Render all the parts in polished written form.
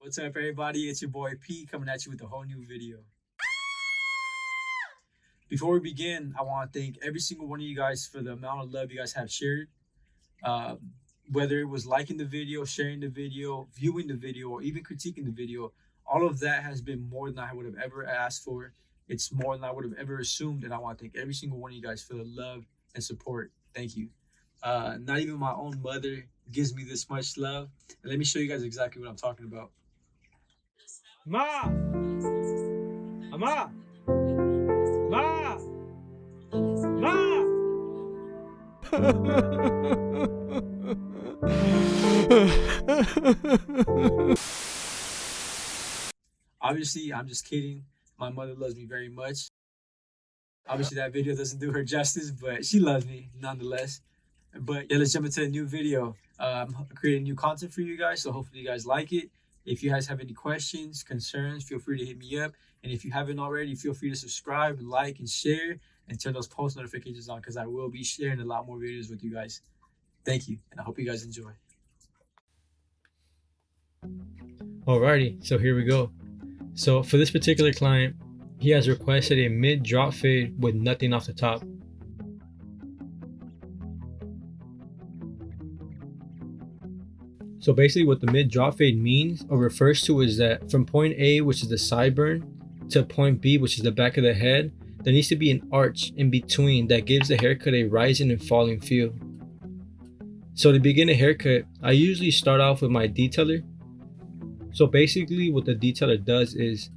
What's up, everybody? It's your boy P coming at you with a whole new video. Before we begin, I want to thank every single one of you guys for the amount of love you guys have shared. Whether it was liking the video, sharing the video, viewing the video, or even critiquing the video, all of that has been more than I would have ever asked for. It's more than I would have ever assumed, and I want to thank every single one of you guys for the love and support. Thank you. Not even my own mother gives me this much love. And let me show you guys exactly what I'm talking about. Ma! Ama! Ma! Ma! Obviously, I'm just kidding. My mother loves me very much. Obviously, that video doesn't do her justice, but she loves me nonetheless. But yeah, let's jump into a new video. I'm creating new content for you guys, so hopefully you guys like it. If you guys have any questions, concerns, feel free to hit me up. And if you haven't already, feel free to subscribe, like, and share, and turn those post notifications on, because I will be sharing a lot more videos with you guys. Thank you, and I hope you guys enjoy. Alrighty, so here we go. So for this particular client, he has requested a mid drop fade with nothing off the top. So basically what the mid drop fade means or refers to is that from point A, which is the sideburn, to point B, which is the back of the head, there needs to be an arch in between that gives the haircut a rising and falling feel. So to begin a haircut, I usually start off with my detailer. So basically what the detailer does is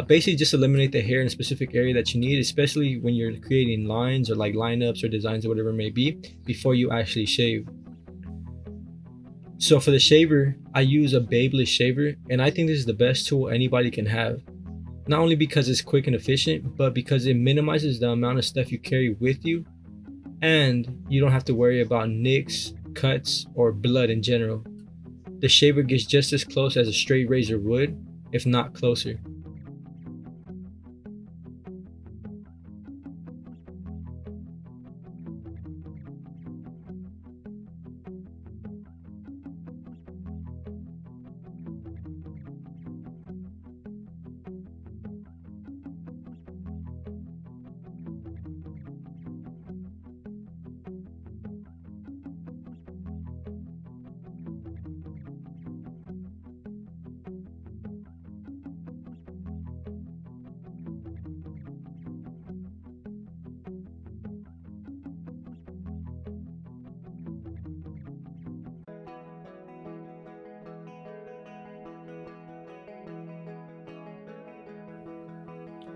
basically just eliminate the hair in a specific area that you need, especially when you're creating lines or like lineups or designs or whatever it may be, before you actually shave. So for the shaver, I use a babeless shaver, and I think this is the best tool anybody can have. Not only because it's quick and efficient, but because it minimizes the amount of stuff you carry with you, and you don't have to worry about nicks, cuts, or blood in general. The shaver gets just as close as a straight razor would, if not closer.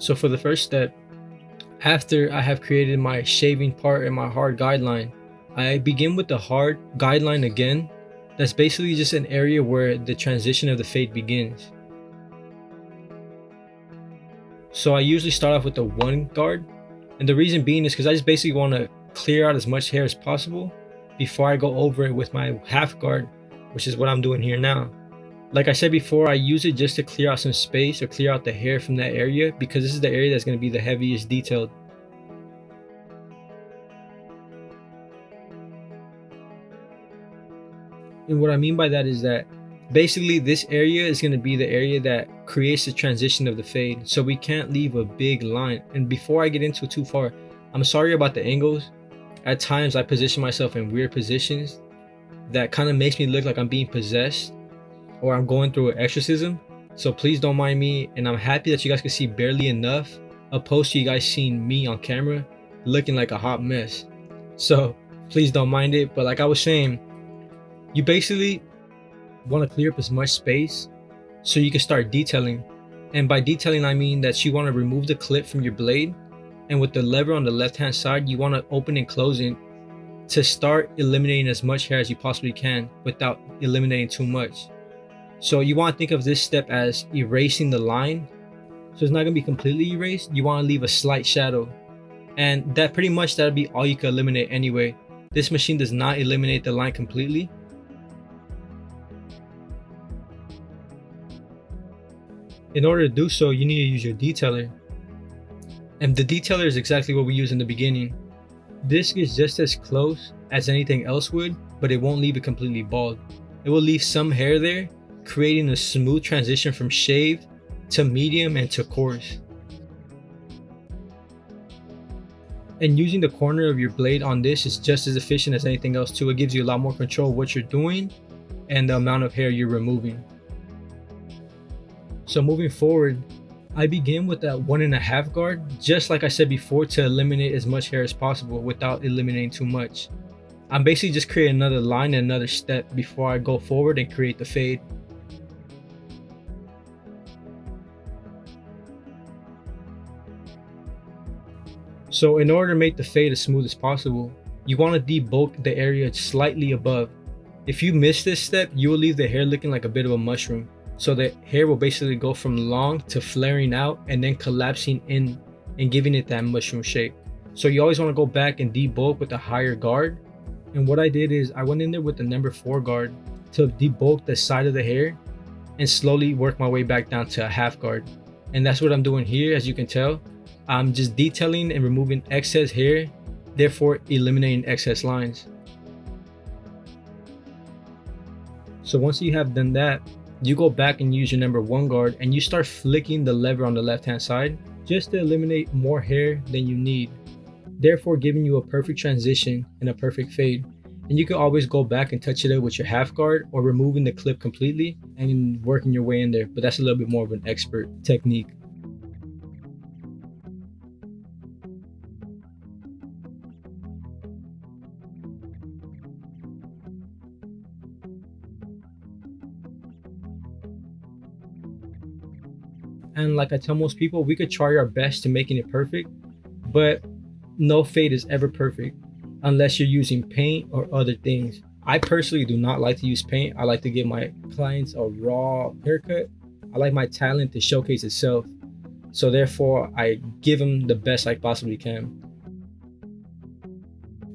So for the first step, after I have created my shaving part and my hard guideline, I begin with the hard guideline again. That's basically just an area where the transition of the fade begins. So I usually start off with the one guard, and the reason being is because I just basically want to clear out as much hair as possible before I go over it with my half guard, which is what I'm doing here now. Like I said before, I use it just to clear out some space or clear out the hair from that area, because this is the area that's going to be the heaviest detailed. And what I mean by that is that basically this area is going to be the area that creates the transition of the fade, so we can't leave a big line. And before I get into it too far, I'm sorry about the angles. At times I position myself in weird positions that kind of makes me look like I'm being possessed or I'm going through an exorcism, so please don't mind me. And I'm happy that you guys can see barely enough, opposed to you guys seeing me on camera looking like a hot mess. So please don't mind it. But like I was saying, you basically want to clear up as much space so you can start detailing. And by detailing, I mean that you want to remove the clip from your blade, and with the lever on the left hand side, you want to open and close it to start eliminating as much hair as you possibly can without eliminating too much. So you want to think of this step as erasing the line. So it's not going to be completely erased. You want to leave a slight shadow. And that'll be all you can eliminate anyway. This machine does not eliminate the line completely. In order to do so, you need to use your detailer. And the detailer is exactly what we use in the beginning. This gets just as close as anything else would, but it won't leave it completely bald. It will leave some hair there creating a smooth transition from shave to medium and to coarse. And using the corner of your blade on this is just as efficient as anything else too. It gives you a lot more control of what you're doing and the amount of hair you're removing. So moving forward, I begin with that 1.5 guard, just like I said before, to eliminate as much hair as possible without eliminating too much. I'm basically just creating another line and another step before I go forward and create the fade. So in order to make the fade as smooth as possible, you want to debulk the area slightly above. If you miss this step, you will leave the hair looking like a bit of a mushroom. So the hair will basically go from long to flaring out and then collapsing in and giving it that mushroom shape. So you always want to go back and debulk with a higher guard. And what I did is I went in there with the number 4 guard to debulk the side of the hair and slowly work my way back down to a half guard. And that's what I'm doing here. As you can tell, I'm just detailing and removing excess hair, therefore eliminating excess lines. So once you have done that, you go back and use your number 1 guard and you start flicking the lever on the left hand side just to eliminate more hair than you need, therefore giving you a perfect transition and a perfect fade. And you can always go back and touch it up with your half guard or removing the clip completely and working your way in there, but that's a little bit more of an expert technique. And like I tell most people, we could try our best to making it perfect, but no fade is ever perfect unless you're using paint or other things. I personally do not like to use paint. I like to give my clients a raw haircut. I like my talent to showcase itself. So therefore, I give them the best I possibly can.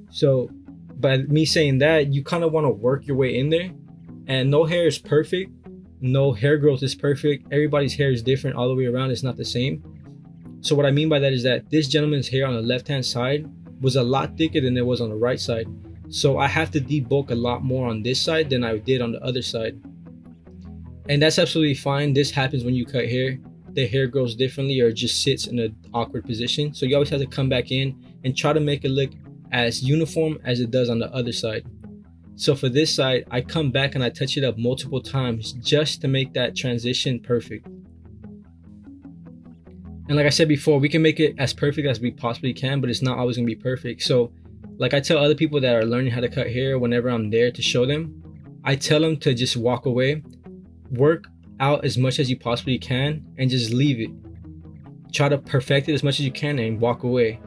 So by me saying that, you kind of want to work your way in there, and no hair is perfect. No hair growth is perfect. Everybody's hair is different all the way around. It's not the same. So what I mean by that is that this gentleman's hair on the left-hand side was a lot thicker than it was on the right side. So I have to debulk a lot more on this side than I did on the other side. And that's absolutely fine. This happens when you cut hair. The hair grows differently or just sits in an awkward position. So you always have to come back in and try to make it look as uniform as it does on the other side. So for this side, I come back and I touch it up multiple times just to make that transition perfect. And like I said before, we can make it as perfect as we possibly can, but it's not always gonna be perfect. So like I tell other people that are learning how to cut hair, whenever I'm there to show them, I tell them to just walk away, work out as much as you possibly can and just leave it. Try to perfect it as much as you can and walk away.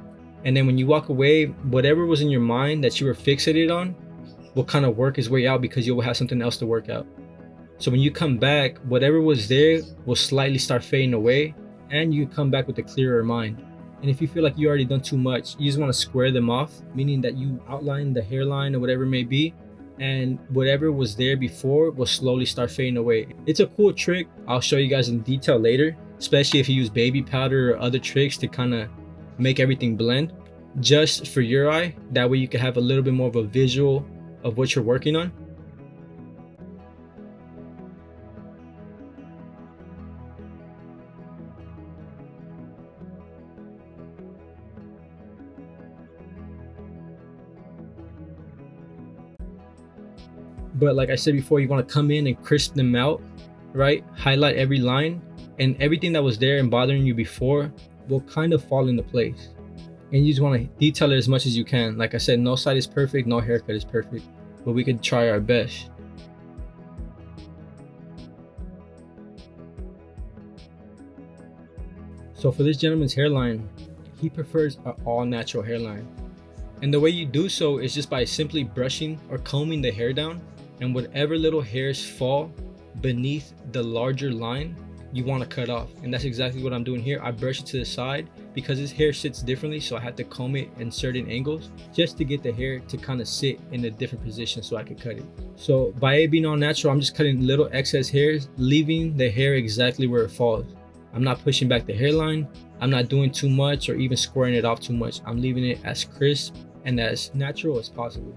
And then when you walk away, whatever was in your mind that you were fixated on will kind of work its way out because you will have something else to work out. So when you come back, whatever was there will slightly start fading away and you come back with a clearer mind. And if you feel like you already done too much, you just want to square them off, meaning that you outline the hairline or whatever it may be, and whatever was there before will slowly start fading away. It's a cool trick. I'll show you guys in detail later, especially if you use baby powder or other tricks to kind of make everything blend just for your eye. That way you can have a little bit more of a visual of what you're working on. But like I said before, you want to come in and crisp them out, right? Highlight every line, and everything that was there and bothering you before will kind of fall into place. And you just want to detail it as much as you can. Like I said, no side is perfect, no haircut is perfect, but we can try our best. So for this gentleman's hairline, he prefers an all natural hairline. And the way you do so is just by simply brushing or combing the hair down, and whatever little hairs fall beneath the larger line, you want to cut off. And that's exactly what I'm doing here. I brush it to the side because his hair sits differently, so I have to comb it in certain angles just to get the hair to kind of sit in a different position so I can cut it. So by it being all natural, I'm just cutting little excess hairs, leaving the hair exactly where it falls. I'm not pushing back the hairline. I'm not doing too much or even squaring it off too much. I'm leaving it as crisp and as natural as possible.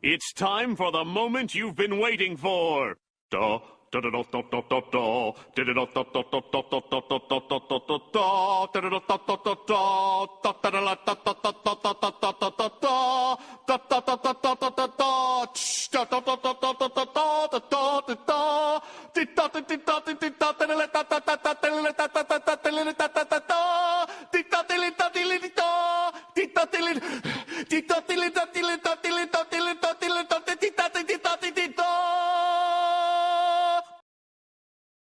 It's time for the moment you've been waiting for. Da, da, da, da, da, da, da, da. Da, da, da, da, da, da, da, da, da, da, da, da, da, da, da. Da, da, da, da, da, da, da. Da, da, da, da, da, da, da, da, da, da, da, da, da. Da, da, da, da, da, da, da, da. Tsh, da, da, da, da, da, da, da, da, da, da, da, da. Di, da, di, di, da, di, di, da, da, da, da, da, da, da, da, da, da, da, da, da, da, da, da, da. Di, da, di, li, da, di, li, di, da. Di, da, di, li, di, da, di, li, da,